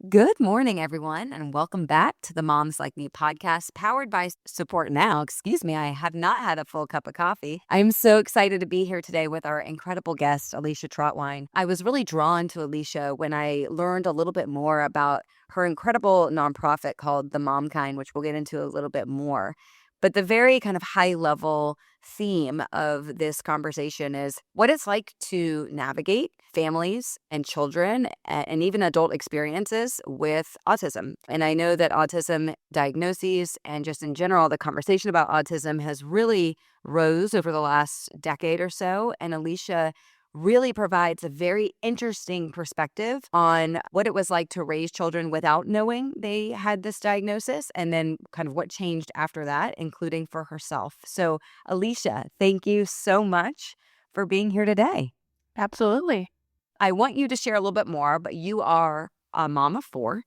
Good morning, everyone, and welcome back to the Moms Like Me podcast, powered by Support Now. Excuse me, I have not had a full cup of coffee. I'm so excited to be here today with our incredible guest, Alicia Trautwein. I was really drawn to Alicia when I learned a little bit more about her incredible nonprofit called The Mom Kind, which we'll get into a little bit more. But the very kind of high level theme of this conversation is what it's like to navigate families and children and even adult experiences with autism. And I know that autism diagnoses and just in general, the conversation about autism has really rose over the last decade or so. And Alicia really provides a very interesting perspective on what it was like to raise children without knowing they had this diagnosis and then kind of what changed after that, including for herself. So, Alicia, thank you so much for being here today. Absolutely. I want you to share a little bit more, but you are a mom of 4,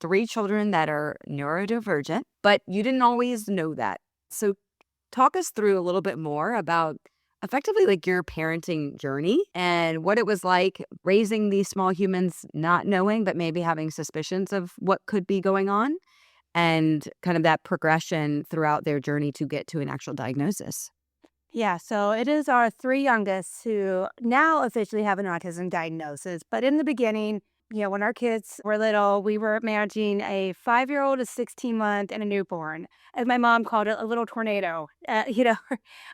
3 children that are neurodivergent, but you didn't always know that. So talk us through a little bit more about effectively like your parenting journey and what it was like raising these small humans, not knowing, but maybe having suspicions of what could be going on and kind of that progression throughout their journey to get to an actual diagnosis. Yeah, so it is our 3 youngest who now officially have an autism diagnosis. But in the beginning, when our kids were little, we were managing a 5-year-old, a 16-month, and a newborn. As my mom called it, a little tornado,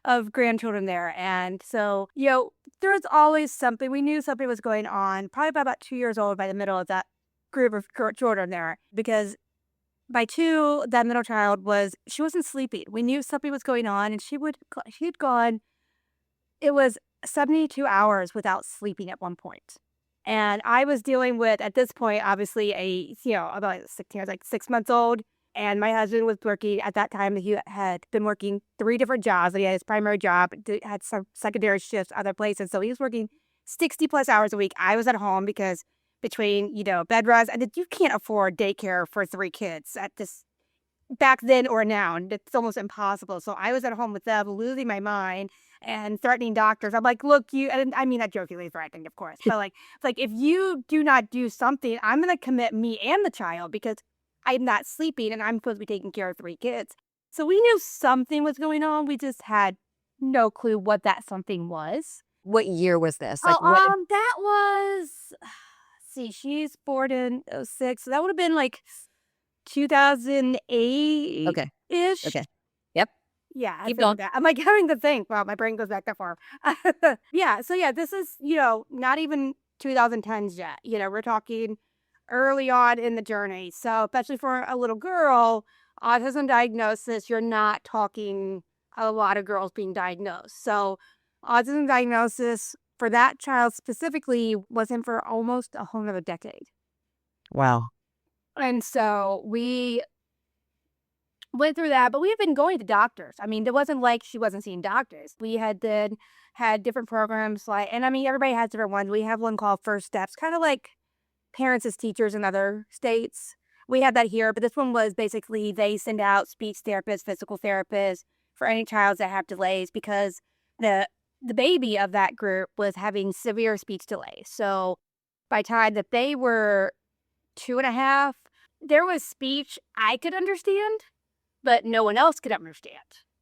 of grandchildren there. And so, there was always something. We knew something was going on, probably by about 2 years old by the middle of that group of children there, because by 2, that middle child she wasn't sleeping. We knew something was going on, and she had gone, it was 72 hours without sleeping at one point. And I was dealing with, at this point, obviously about 16, I was like 6 months old. And my husband was working at that time. He had been working 3 different jobs. He had his primary job, had some secondary shifts, other places. So he was working 60 plus hours a week. I was at home because between, bed rest, and you can't afford daycare for 3 kids at this back then or now. And it's almost impossible. So I was at home with them, losing my mind and threatening doctors. I'm like, look, and I mean that jokingly threatening, of course, but like if you do not do something, I'm going to commit me and the child because I'm not sleeping and I'm supposed to be taking care of 3 kids. So we knew something was going on. We just had no clue what that something was. What year was this? That was, see, she's born in 06, so that would have been like 2008-ish. Okay. Yep. Yeah, Keep going. that. I'm like having to think. Wow, my brain goes back that far. Yeah, so this is, not even 2010s yet. We're talking early on in the journey. So especially for a little girl, autism diagnosis, you're not talking a lot of girls being diagnosed. So autism diagnosis for that child specifically wasn't for almost a whole nother decade. Wow. And so we went through that, but we had been going to doctors. I mean, it wasn't like she wasn't seeing doctors. We had different programs and I mean, everybody has different ones. We have one called First Steps, kind of like Parents as Teachers in other states. We have that here, but this one was basically they send out speech therapists, physical therapists for any child that have delays because the baby of that group was having severe speech delays. So by the time that they were 2.5, there was speech I could understand, but no one else could understand.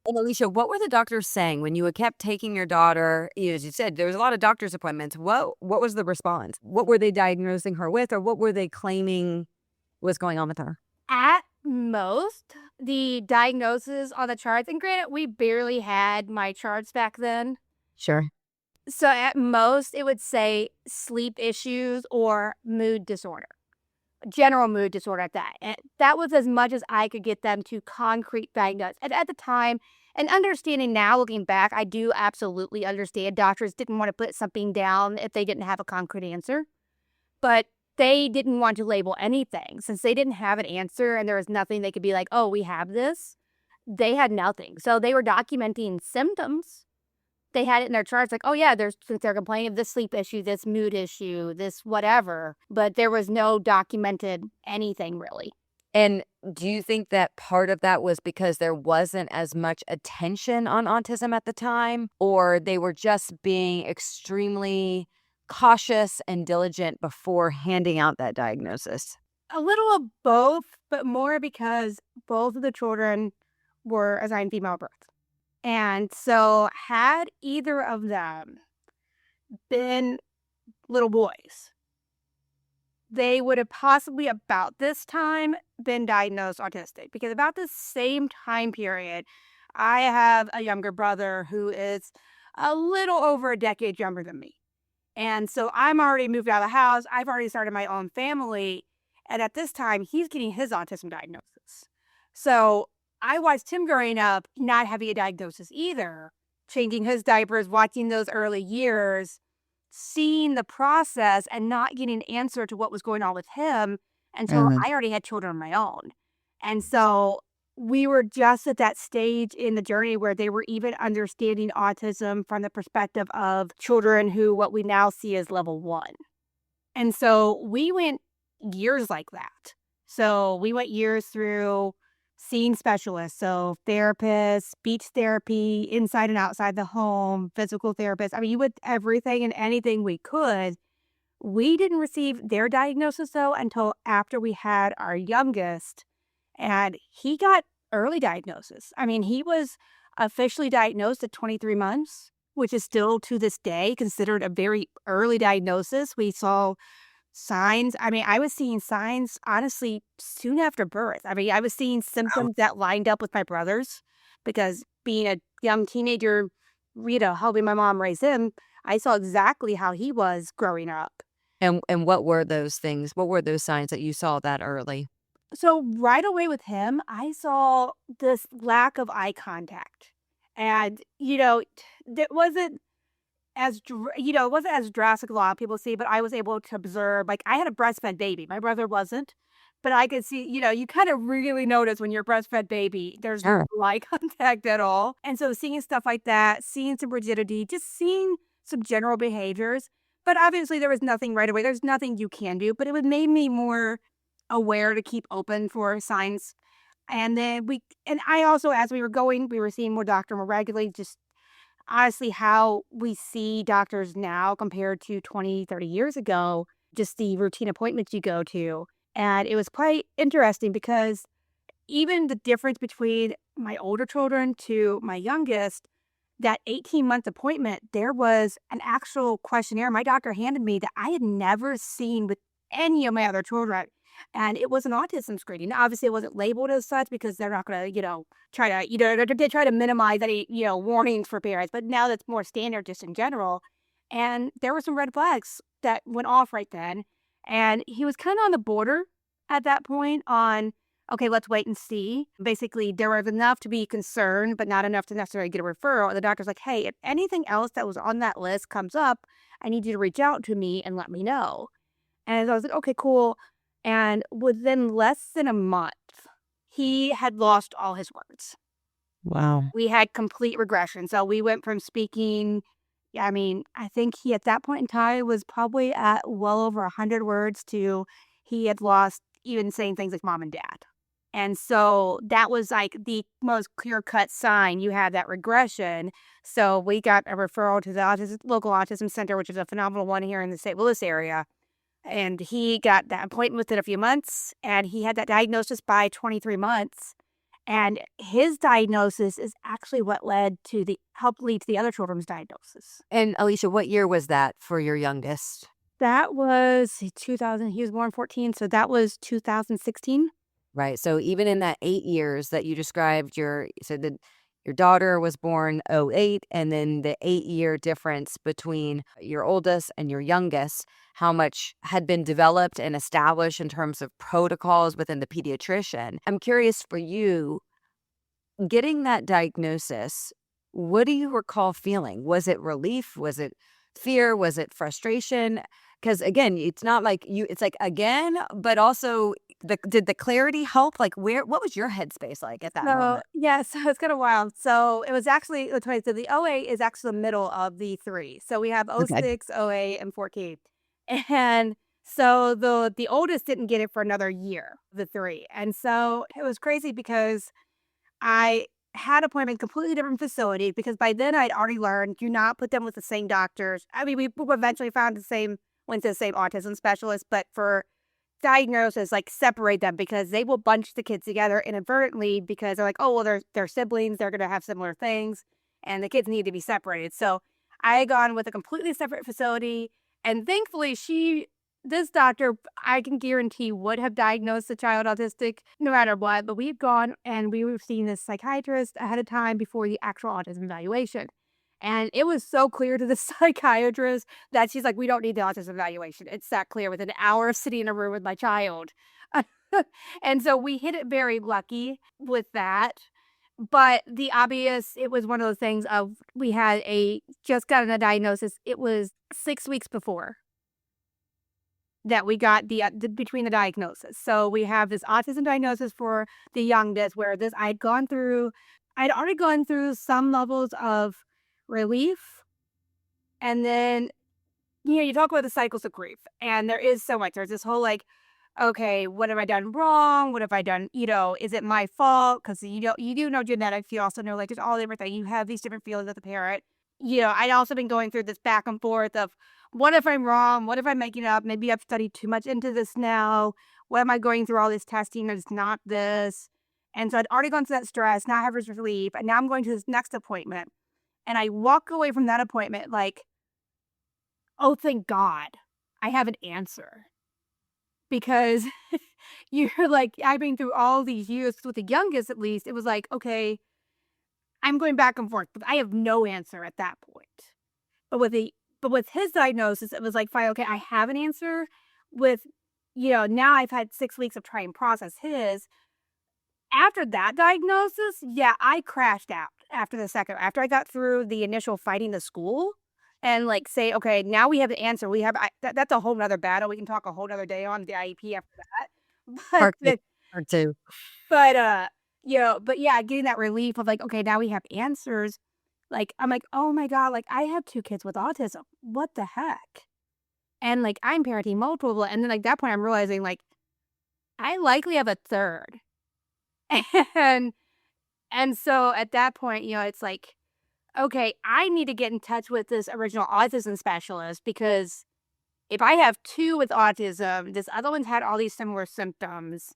And Alicia, what were the doctors saying when you kept taking your daughter? As you said, there was a lot of doctor's appointments. What was the response? What were they diagnosing her with, or what were they claiming was going on with her? At most, the diagnosis on the charts, and granted, we barely had my charts back then. Sure. So at most, it would say sleep issues or mood disorder. General mood disorder at that. And that was as much as I could get them to concrete diagnose. And at the time, and understanding now, looking back, I do absolutely understand doctors didn't want to put something down if they didn't have a concrete answer. But they didn't want to label anything. Since they didn't have an answer and there was nothing they could be like, oh, we have this, they had nothing. So they were documenting symptoms. They had it in their charts like, oh yeah, they're complaining of this sleep issue, this mood issue, this whatever. But there was no documented anything really. And do you think that part of that was because there wasn't as much attention on autism at the time, or they were just being extremely cautious and diligent before handing out that diagnosis? A little of both, but more because both of the children were assigned female birth. And so, had either of them been little boys, they would have possibly about this time been diagnosed autistic, because about the same time period, I have a younger brother who is a little over a decade younger than me. And so I'm already moved out of the house. I've already started my own family. And at this time, he's getting his autism diagnosis. So I watched him growing up, not having a diagnosis either, changing his diapers, watching those early years, seeing the process and not getting an answer to what was going on with him until Mhm. I already had children of my own. And so we were just at that stage in the journey where they were even understanding autism from the perspective of children who what we now see as level 1. And so we went years like that. So we went years through seeing specialists, so therapists, speech therapy, inside and outside the home, physical therapists. I mean, you went everything and anything we could. We didn't receive their diagnosis though until after we had our youngest, and he got early diagnosis. I mean, he was officially diagnosed at 23 months, which is still to this day considered a very early diagnosis. We saw signs. I mean, I was seeing signs honestly soon after birth. I mean, I was seeing Wow. symptoms that lined up with my brother's because being a young teenager, helping my mom raise him, I saw exactly how he was growing up. And what were those things? What were those signs that you saw that early? So right away with him, I saw this lack of eye contact. And, it wasn't it wasn't as drastic as a lot of people see, but I was able to observe, like, I had a breastfed baby. My brother wasn't, but I could see, you kind of really notice when you're a breastfed baby, there's Sure. no eye contact at all. And so seeing stuff like that, seeing some rigidity, just seeing some general behaviors. But obviously there was nothing right away. There's nothing you can do, but it would made me more aware to keep open for signs. And I also, as we were going, we were seeing more doctor more regularly, just honestly how we see doctors now compared to 20, 30 years ago, just the routine appointments you go to. And it was quite interesting because even the difference between my older children to my youngest, that 18-month appointment, there was an actual questionnaire my doctor handed me that I had never seen with any of my other children. And it was an autism screening. Now, obviously, it wasn't labeled as such because they're not going to, try to, they try to minimize any, warnings for parents. But now that's more standard just in general. And there were some red flags that went off right then. And he was kind of on the border at that point on, okay, let's wait and see. Basically, there was enough to be concerned, but not enough to necessarily get a referral. The doctor's like, hey, if anything else that was on that list comes up, I need you to reach out to me and let me know. And I was like, okay, cool. And within less than a month, he had lost all his words. Wow. We had complete regression. So we went from speaking, yeah, I mean, I think he at that point in time was probably at well over 100 words to he had lost even saying things like mom and dad. And so that was like the most clear cut sign you had that regression. So we got a referral to the local autism center, which is a phenomenal one here in the St. Louis area. And he got that appointment within a few months, and he had that diagnosis by 23 months. And his diagnosis is actually what helped lead to the other children's diagnosis. And Alicia, what year was that for your youngest? That was 2000. He was born 14, so that was 2016. Right. So even in that 8 years that you described, you said that your daughter was born '08, and then the 8 year difference between your oldest and your youngest, how much had been developed and established in terms of protocols within the pediatrician. I'm curious for you, getting that diagnosis, what do you recall feeling? Was it relief? Was it fear? Was it frustration? Because again, it's not like it's like again, but also did the clarity help? Like what was your headspace like at that So, moment? yeah, so it's kind of wild. So it was actually, let's wait, so the OA is actually the middle of the three. So we have Okay. 06, OA, and 14. And so the oldest didn't get it for another year, the three. And so it was crazy because I had appointment completely different facility because by then I'd already learned do not put them with the same doctors. I mean, we eventually found went to the same autism specialist, but for diagnosis, like, separate them because they will bunch the kids together inadvertently because they're like, "Oh, well, they're siblings, they're gonna have similar things, and the kids need to be separated." So, I had gone with a completely separate facility, and thankfully, this doctor, I can guarantee, would have diagnosed the child autistic no matter what, but we've gone and we were seeing this psychiatrist ahead of time before the actual autism evaluation, and it was so clear to the psychiatrist that she's like, "We don't need the autism evaluation. It's that clear with an hour of sitting in a room with my child." And so we hit it very lucky with that. But it was one of those things of we had just gotten a diagnosis. It was 6 weeks before that we got between the diagnosis. So we have this autism diagnosis for the youngest where I'd already gone through some levels of relief, and then, you talk about the cycles of grief, and there is so much. There's this whole, like, "Okay, what have I done wrong? What have I done, is it my fault?" 'Cause you do know genetics, you also know, like, there's all different things. You have these different feelings with the parent. I'd also been going through this back and forth of, "What if I'm wrong? What if I'm making up? Maybe I've studied too much into this now. Why am I going through all this testing? It's not this." And so I'd already gone through that stress, now I have this relief, and now I'm going to this next appointment, and I walk away from that appointment like, "Oh, thank God, I have an answer." Because you're like, I've been through all these years with the youngest, at least, it was like, "Okay, I'm going back and forth, but I have no answer at that point." But with his diagnosis, it was like, "Fine, okay, I have an answer." With, now I've had 6 weeks of trying to process his. After that diagnosis, yeah, I crashed out after I got through the initial fighting the school and, like, say, "Okay, now we have the answer, we have," that's a whole 'nother battle, we can talk a whole 'nother day on the IEP after that. But Part 2. Part 2. but yeah, getting that relief of, like, "Okay, now we have answers," like, I'm like, "Oh my god," like, I have 2 kids with autism. What the heck? And, like, I'm parenting multiple, and then, like, that point, I'm realizing, like, I likely have a third. And so at that point, it's like, okay, I need to get in touch with this original autism specialist because if I have 2 with autism, this other one's had all these similar symptoms.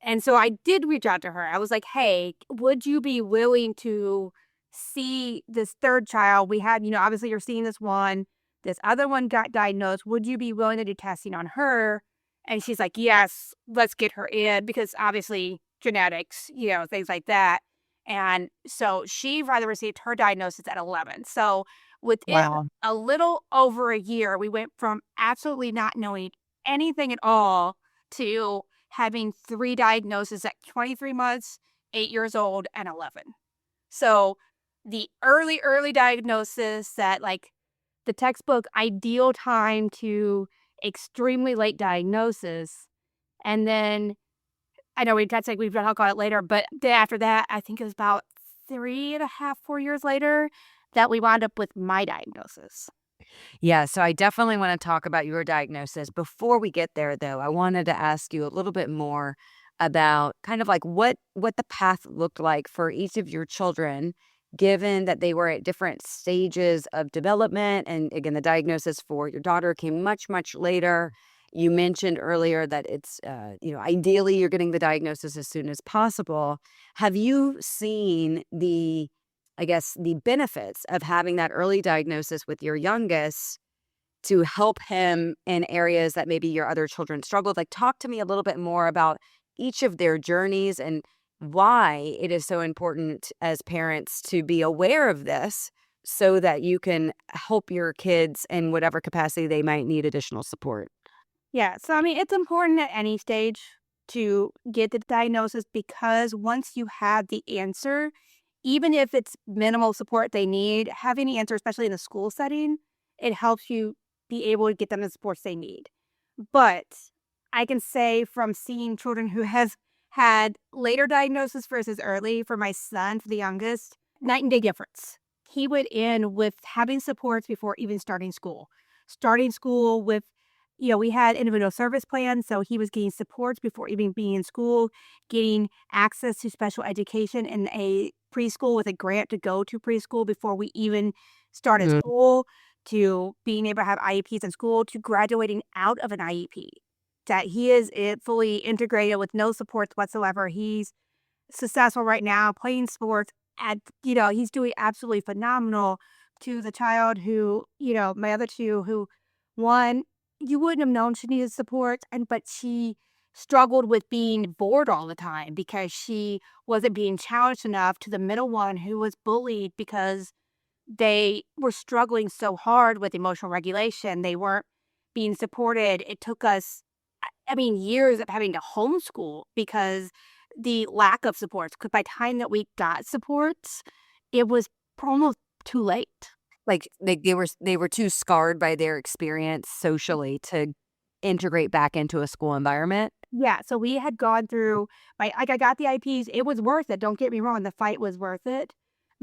And so I did reach out to her. I was like, "Hey, would you be willing to see this third child? We had, obviously you're seeing this one. This other one got diagnosed. Would you be willing to do testing on her?" And she's like, "Yes, let's get her in," because obviously genetics, things like that. And so she rather received her diagnosis at 11. So within Wow. a little over a year, we went from absolutely not knowing anything at all to having 3 diagnoses at 23 months, 8 years old, and 11. So, the early diagnosis that, like, the textbook ideal time to extremely late diagnosis, and then I know we've talk about it later, but then after that, I think it was about 3 and a half, 4 years later that we wound up with my diagnosis. Yeah, so I definitely want to talk about your diagnosis. Before we get there, though, I wanted to ask you a little bit more about kind of like what the path looked like for each of your children, given that they were at different stages of development. And again, the diagnosis for your daughter came much later. You mentioned earlier that it's, ideally you're getting the diagnosis as soon as possible. Have you seen I guess, the benefits of having that early diagnosis with your youngest to help him in areas that maybe your other children struggled? Like, talk to me a little bit more about each of their journeys and why it is so important as parents to be aware of this so that you can help your kids in whatever capacity they might need additional support. Yeah, so I mean, it's important at any stage to get the diagnosis because once you have the answer, even if it's minimal support they need, having the answer, especially in a school setting, it helps you be able to get them the supports they need. But I can say from seeing children who has had later diagnosis versus early, for my son, for the youngest, night and day difference. He went in with having supports before even starting school. Starting school with, we had individual service plans, so he was getting supports before even being in school, getting access to special education in a preschool with a grant to go to preschool before we even started school, to being able to have IEPs in school, to graduating out of an IEP. that he is fully integrated with no supports whatsoever. He's successful right now playing sports and, he's doing absolutely phenomenal to the child who, my other two who one, you wouldn't have known she needed support but she struggled with being bored all the time because she wasn't being challenged enough to the middle one who was bullied because they were struggling so hard with emotional regulation. They weren't being supported. It took us, I mean, years of having to homeschool because the lack of supports. Because by the time that we got supports, it was almost too late. Like, they were too scarred by their experience socially to integrate back into a school environment? Yeah, so we had gone through I got the IPs. It was worth it. Don't get me wrong. The fight was worth it.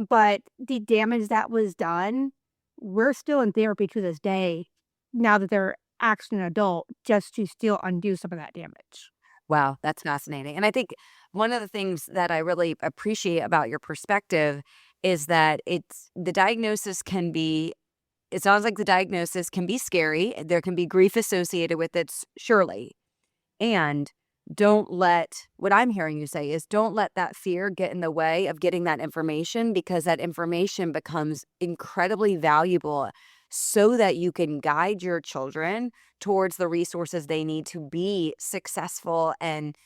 But the damage that was done, we're still in therapy to this day now that they're actually an adult just to still undo some of that damage. Wow, that's fascinating. And I think one of the things that I really appreciate about your perspective is that it sounds like the diagnosis can be scary. There can be grief associated with it, surely. And what I'm hearing you say is don't let that fear get in the way of getting that information, because that information becomes incredibly valuable so that you can guide your children towards the resources they need to be successful and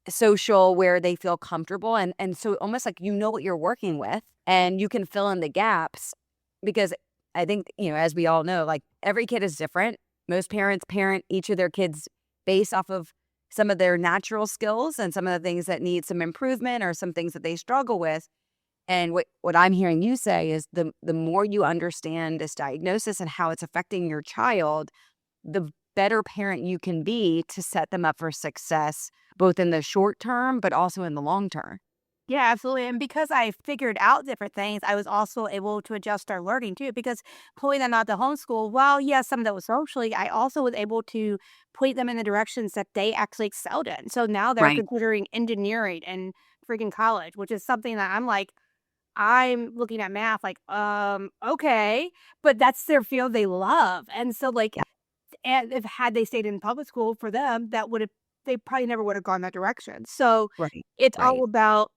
social, where they feel comfortable. And so almost like what you're working with, and you can fill in the gaps, because I think, as we all know, like, every kid is different. Most parents parent each of their kids based off of some of their natural skills and some of the things that need some improvement or some things that they struggle with. And what I'm hearing you say is the more you understand this diagnosis and how it's affecting your child, the better parent you can be to set them up for success, both in the short term, but also in the long term. Yeah, absolutely. And because I figured out different things, I was also able to adjust our learning too. Because pulling them out to homeschool, well, yes, some of that was socially, I also was able to point them in the directions that they actually excelled in. So now they're Right. considering engineering and freaking college, which is something that I'm like, I'm looking at math like, okay, but that's their field they love. And so like, Yeah. and if had they stayed in public school for them, that would have they probably never would have gone that direction. So Right. it's all Right. about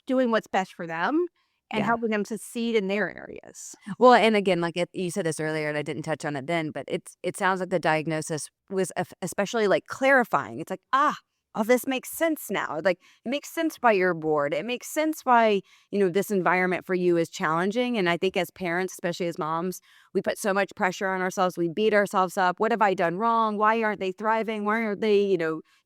doing what's best for them and Yeah. helping them succeed in their areas. Well, and again, like, you said this earlier, and I didn't touch on it then, but it sounds like the diagnosis was especially, like, clarifying. It's like, oh, this makes sense now. Like, it makes sense why you're bored. It makes sense why, this environment for you is challenging. And I think as parents, especially as moms, we put so much pressure on ourselves. We beat ourselves up. What have I done wrong? Why aren't they thriving? Why aren't they,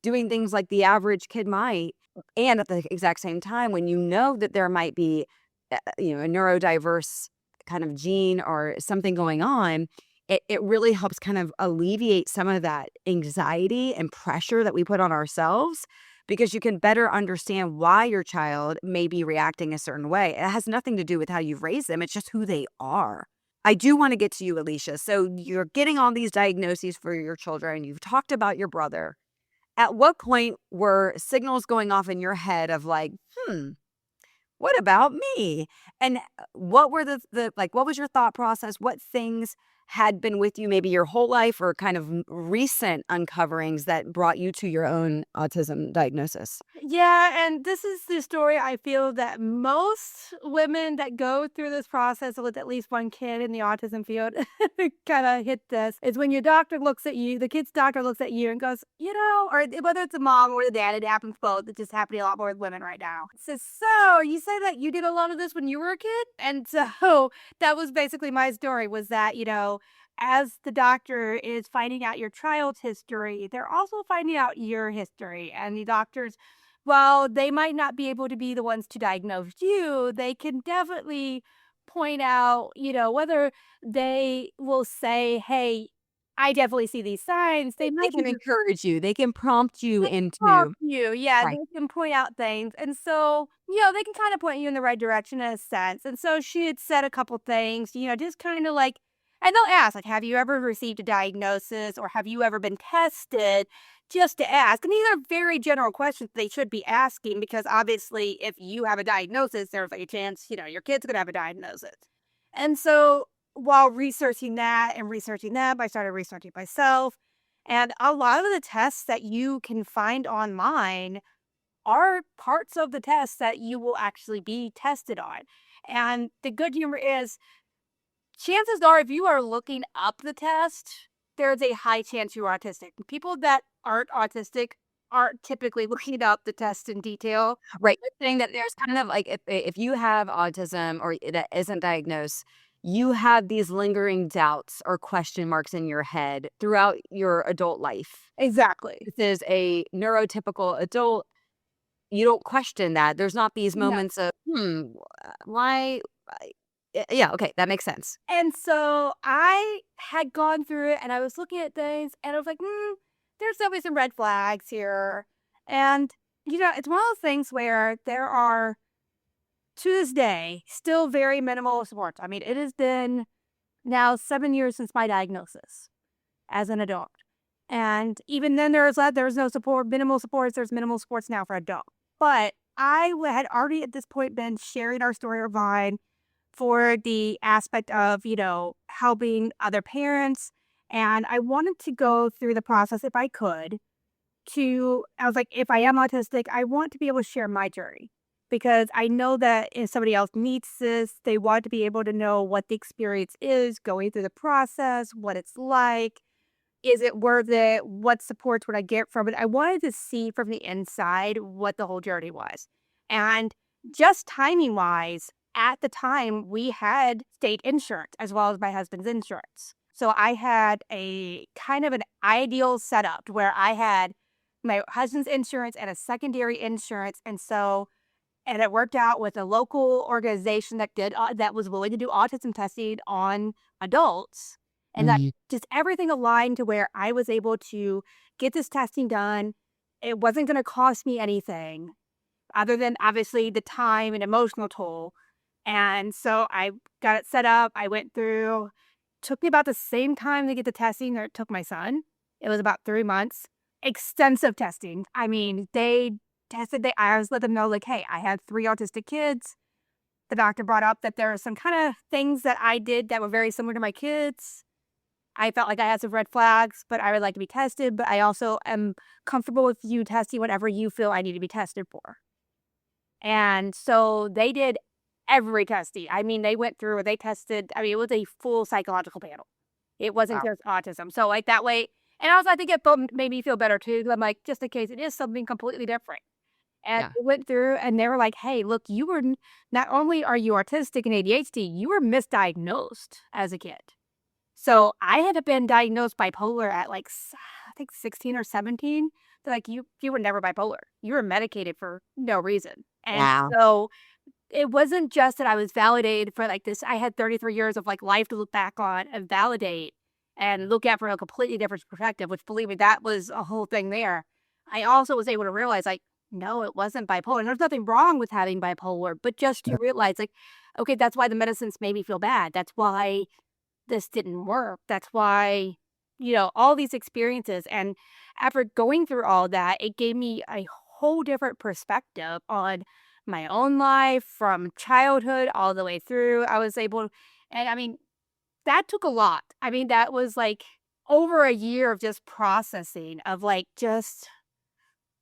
doing things like the average kid might? And at the exact same time, when you know that there might be a neurodiverse kind of gene or something going on, it really helps kind of alleviate some of that anxiety and pressure that we put on ourselves, because you can better understand why your child may be reacting a certain way. It has nothing to do with how you've raised them. It's just who they are. I do want to get to you, Alicia. So you're getting all these diagnoses for your children. You've talked about your brother. At what point were signals going off in your head of like, what about me? And what were what was your thought process? What things had been with you maybe your whole life, or kind of recent uncoverings that brought you to your own autism diagnosis? Yeah, and this is the story I feel that most women that go through this process with at least one kid in the autism field kind of hit this is when your doctor looks at you, the kid's doctor looks at you and goes, or whether it's a mom or the dad, it happens both. It's just happening a lot more with women right now. It says, so you say that you did a lot of this when you were a kid? And so that was basically my story was that, as the doctor is finding out your child's history, they're also finding out your history. And the doctors, while they might not be able to be the ones to diagnose you, they can definitely point out, whether they will say, hey, I definitely see these signs. They They might can even encourage you. They can prompt you talk into. to you. Yeah, Right. they can point out things. And so, they can kind of point you in the right direction in a sense. And so she had said a couple things, just kind of like, and they'll ask, like, have you ever received a diagnosis or have you ever been tested? Just to ask. And these are very general questions they should be asking because obviously, if you have a diagnosis, there's like a chance, your kid's going to have a diagnosis. And so, while researching that and researching that, I started researching myself. And a lot of the tests that you can find online are parts of the test that you will actually be tested on. And the good humor is, chances are, if you are looking up the test, there's a high chance you're autistic. People that aren't autistic aren't typically looking up the test in detail. Right. You're saying that there's kind of like if you have autism or that isn't diagnosed, you have these lingering doubts or question marks in your head throughout your adult life. Exactly. This is a neurotypical adult. You don't question that. There's not these No. moments of, why? Yeah, okay, that makes sense. And so I had gone through it and I was looking at things and I was like, there's definitely some red flags here. And, it's one of those things where there are, to this day, still very minimal supports. I mean, it has been now 7 years since my diagnosis as an adult. And even then, there's no support, minimal supports. There's minimal supports now for adults. But had already at this point been sharing our story online for the aspect of, helping other parents. And I wanted to go through the process if I could I was like, if I am autistic, I want to be able to share my journey because I know that if somebody else meets this, they want to be able to know what the experience is going through the process, what it's like. Is it worth it? What supports would I get from it? I wanted to see from the inside what the whole journey was. And just timing wise, at the time, we had state insurance as well as my husband's insurance. So I had a kind of an ideal setup where I had my husband's insurance and a secondary insurance. And it worked out with a local organization that was willing to do autism testing on adults, and that Mhm. just everything aligned to where I was able to get this testing done. It wasn't going to cost me anything other than obviously the time and emotional toll. And so I got it set up. I went through. Took me about the same time to get the testing that it took my son. It was about 3 months. Extensive testing. I mean, I always let them know, like, hey, I had 3 autistic kids. The doctor brought up that there are some kind of things that I did that were very similar to my kids. I felt like I had some red flags, but I would like to be tested. But I also am comfortable with you testing whatever you feel I need to be tested for. And so they did every testing. I mean, they tested, I mean, it was a full psychological panel. It wasn't Wow. just autism. So, like, that way, and also I think made me feel better too, 'cause I'm like, just in case it is something completely different. And Yeah. we went through and they were like, "Hey, look, not only are you autistic and ADHD, you were misdiagnosed as a kid." So I had been diagnosed bipolar at like I think 16 or 17. They're like, you were never bipolar. You were medicated for no reason. And Wow. so it wasn't just that I was validated for like this. I had 33 years of like life to look back on and validate and look at from a completely different perspective, which believe me, that was a whole thing there. I also was able to realize like, no, it wasn't bipolar. And there's nothing wrong with having bipolar, but just to realize like, okay, that's why the medicines made me feel bad. That's why this didn't work. That's why, all these experiences. And after going through all that, it gave me a whole different perspective on my own life from childhood all the way through. I was able, and I mean, that took a lot. I mean, that was like over a year of just processing, of like just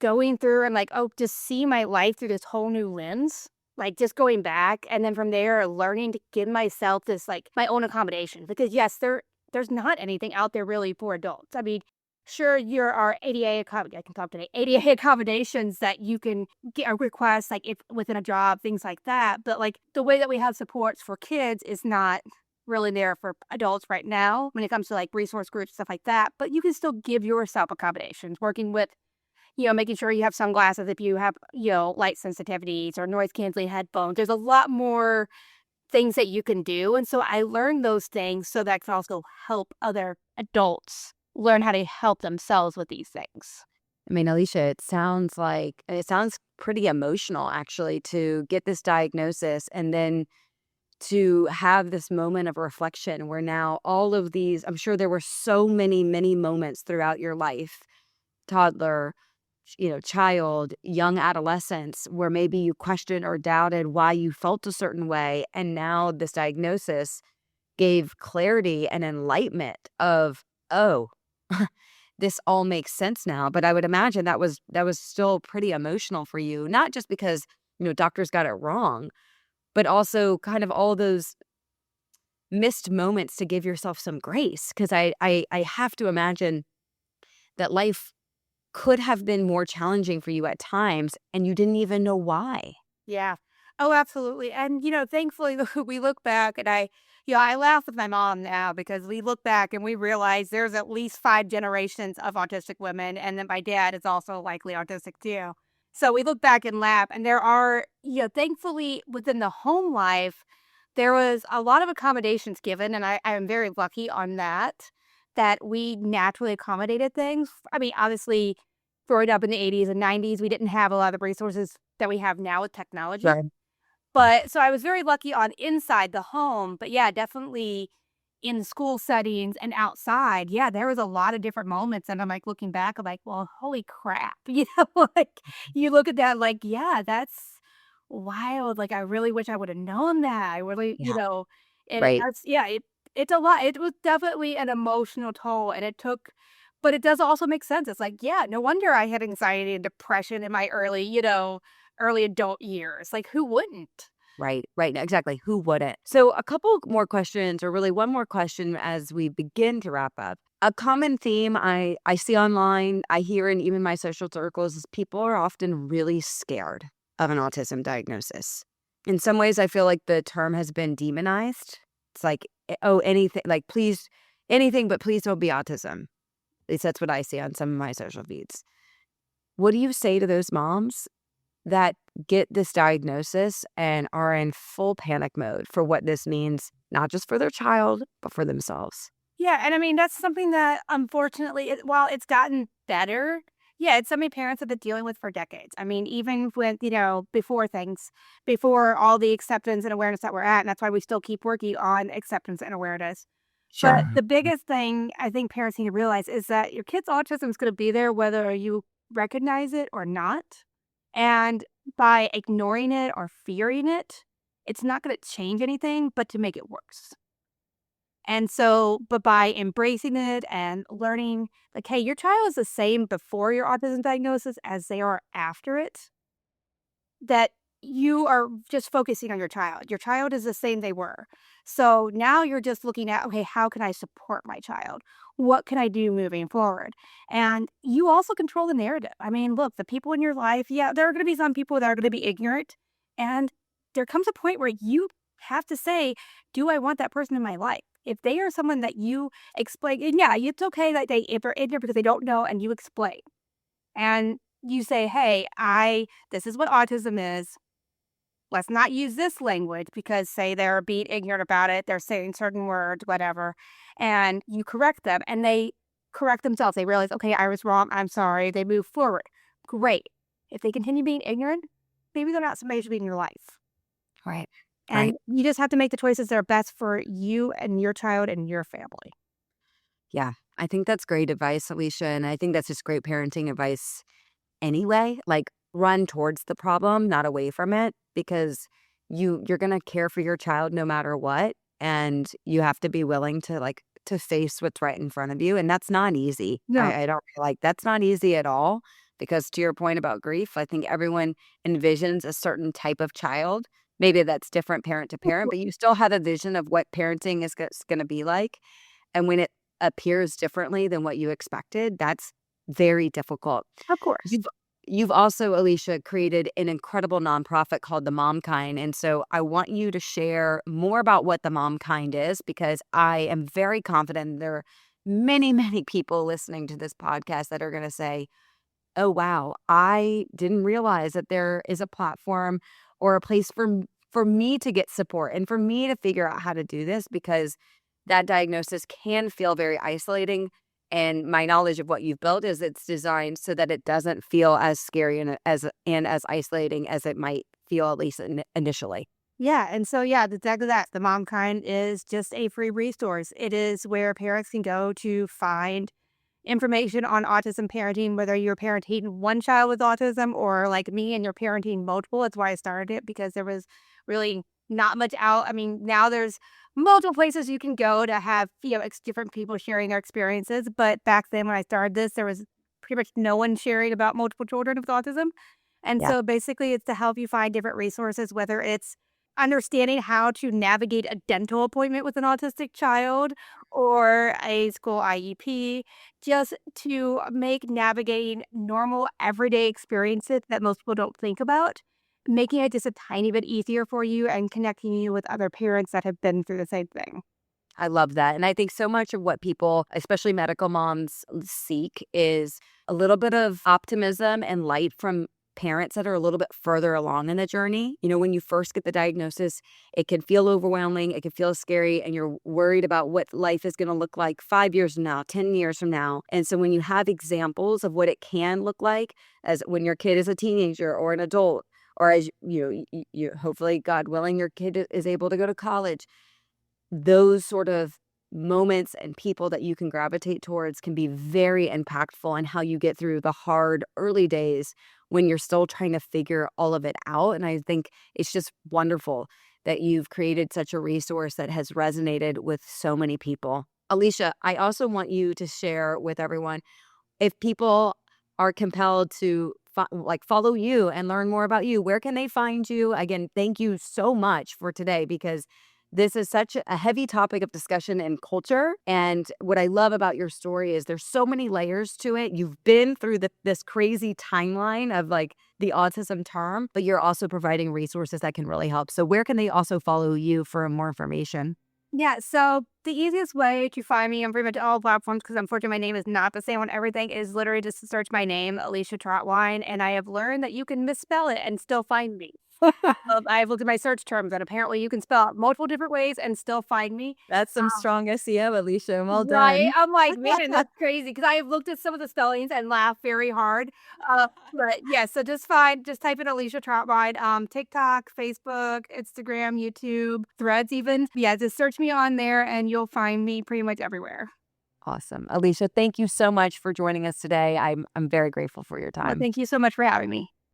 going through and like, oh, just see my life through this whole new lens. Like just going back and then from there learning to give myself this like my own accommodation. Because yes, there's not anything out there really for adults. I mean, sure, there are I can talk today, ADA accommodations that you can get a request like if within a job, things like that. But like the way that we have supports for kids is not really there for adults right now when it comes to like resource groups, stuff like that. But you can still give yourself accommodations, working with making sure you have sunglasses if you have, light sensitivities or noise canceling headphones. There's a lot more things that you can do. And so I learned those things so that I can also help other adults learn how to help themselves with these things. I mean, Alicia, it sounds pretty emotional actually to get this diagnosis and then to have this moment of reflection where now all of these, I'm sure there were so many moments throughout your life, toddler, child, young adolescence, where maybe you questioned or doubted why you felt a certain way. And now this diagnosis gave clarity and enlightenment of, oh, this all makes sense now. But I would imagine that was still pretty emotional for you, not just because, doctors got it wrong, but also kind of all those missed moments to give yourself some grace. Because I have to imagine that life could have been more challenging for you at times, and you didn't even know why. Yeah. Oh, absolutely. And, thankfully, we look back and I laugh with my mom now because we look back and we realize there's at least 5 generations of autistic women. And then my dad is also likely autistic too. So we look back and laugh. And there are, thankfully within the home life, there was a lot of accommodations given. And I am very lucky on that we naturally accommodated things. I mean, obviously, growing up in the 80s and 90s, we didn't have a lot of the resources that we have now with technology. Right. But so I was very lucky on inside the home, but yeah, definitely in school settings and outside, yeah, there was a lot of different moments, and I'm, like, looking back, I'm like, "Well, holy crap," like, you look at that like, "Yeah, that's wild," like, I really wish I would've known that, I really Yeah. and Right. that's yeah, it's a lot, it was definitely an emotional toll, and it took but it does also make sense, it's like, yeah, no wonder I had anxiety and depression in my early adult years, like, who wouldn't? Right, right, exactly. Who wouldn't? So, a couple more questions, or really one more question as we begin to wrap up. A common theme I see online, I hear in even my social circles, is people are often really scared of an autism diagnosis. In some ways, I feel like the term has been demonized. It's like, oh, anything, like, please, anything, but please don't be autism. At least that's what I see on some of my social feeds. What do you say to those moms that get this diagnosis and are in full panic mode for what this means, not just for their child, but for themselves? Yeah, and I mean, that's something that unfortunately, while it's gotten better, yeah, it's something parents have been dealing with for decades. I mean, even with, before all the acceptance and awareness that we're at, and that's why we still keep working on acceptance and awareness. But Sure. the biggest thing I think parents need to realize is that your kid's autism is going to be there whether you recognize it or not. And by ignoring it or fearing it, it's not going to change anything but to make it worse. And so, but by embracing it and learning, like, hey, your child is the same before your autism diagnosis as they are after it, that you are just focusing on your child. Your child is the same they were. So now you're just looking at, okay, how can I support my child? What can I do moving forward? And you also control the narrative. I mean, look, the people in your life, yeah, there are going to be some people that are going to be ignorant. And there comes a point where you have to say, do I want that person in my life? If they are someone that you explain, and yeah, it's okay that if they're ignorant because they don't know and you explain and you say, hey, this is what autism is. Let's not use this language because say they're being ignorant about it, they're saying certain words, whatever, and you correct them and they correct themselves. They realize, okay, I was wrong. I'm sorry. They move forward. Great. If they continue being ignorant, maybe they're not somebody who should be in your life. Right. Right. And you just have to make the choices that are best for you and your child and your family. Yeah. I think that's great advice, Alicia. And I think that's just great parenting advice anyway. Like, run towards the problem, not away from it, because you're gonna care for your child no matter what. And you have to be willing to to face what's right in front of you. And that's not easy. No, I don't like that's not easy at all. Because to your point about grief, I think everyone envisions a certain type of child. Maybe that's different parent to of parent, course. but you still have a vision of what parenting is going to be like. And when it appears differently than what you expected, that's very difficult. Of course. You've you've also, Alicia, created an incredible nonprofit called the Mom Kind, and so I want you to share more about what the Mom Kind is, because I am very confident there are many, many people listening to this podcast that are going to say, "Oh wow, I didn't realize that there is a platform or a place for me to get support and for me to figure out how to do this," because that diagnosis can feel very isolating. And my knowledge of what you've built is it's designed so that it doesn't feel as scary and as isolating as it might feel, at least initially. Yeah, and so yeah, exactly that. The Mom Kind is just a free resource. It is where parents can go to find information on autism parenting, whether you're parenting one child with autism or like me and you're parenting multiple. That's why I started it because there was really not much out. I mean, now there's multiple places you can go to have, different people sharing their experiences. But back then when I started this, there was pretty much no one sharing about multiple children with autism. And Yeah. so basically it's to help you find different resources, whether it's understanding how to navigate a dental appointment with an autistic child or a school IEP, just to make navigating normal everyday experiences that most people don't think about, making it just a tiny bit easier for you and connecting you with other parents that have been through the same thing. I love that. And I think so much of what people, especially medical moms, seek is a little bit of optimism and light from parents that are a little bit further along in the journey. When you first get the diagnosis, it can feel overwhelming, it can feel scary, and you're worried about what life is going to look like 5 years from now, 10 years from now. And so when you have examples of what it can look like as when your kid is a teenager or an adult, or as you hopefully, God willing, your kid is able to go to college, those sort of moments and people that you can gravitate towards can be very impactful in how you get through the hard early days when you're still trying to figure all of it out. And I think it's just wonderful that you've created such a resource that has resonated with so many people. Alicia, I also want you to share with everyone, if people are compelled to follow you and learn more about you, where can they find you? Again, thank you so much for today, because this is such a heavy topic of discussion and culture. And what I love about your story is there's so many layers to it. You've been through this crazy timeline of the autism term, but you're also providing resources that can really help. So where can they also follow you for more information? Yeah, so the easiest way to find me on pretty much all platforms, because unfortunately my name is not the same on everything, is literally just to search my name, Alicia Trautwein, and I have learned that you can misspell it and still find me. I've looked at my search terms, and apparently you can spell it multiple different ways and still find me. That's some strong SEO, Alicia. Well Right, done. I'm like, "Man, that's crazy," because I have looked at some of the spellings and laughed very hard, but yeah, so just type in Alicia Trautwein, TikTok, Facebook, Instagram, YouTube, Threads even. Yeah, just search me on there and you'll find me pretty much everywhere. Awesome. Alicia, thank you so much for joining us today. I'm very grateful for your Well, time. thank you so much for having me.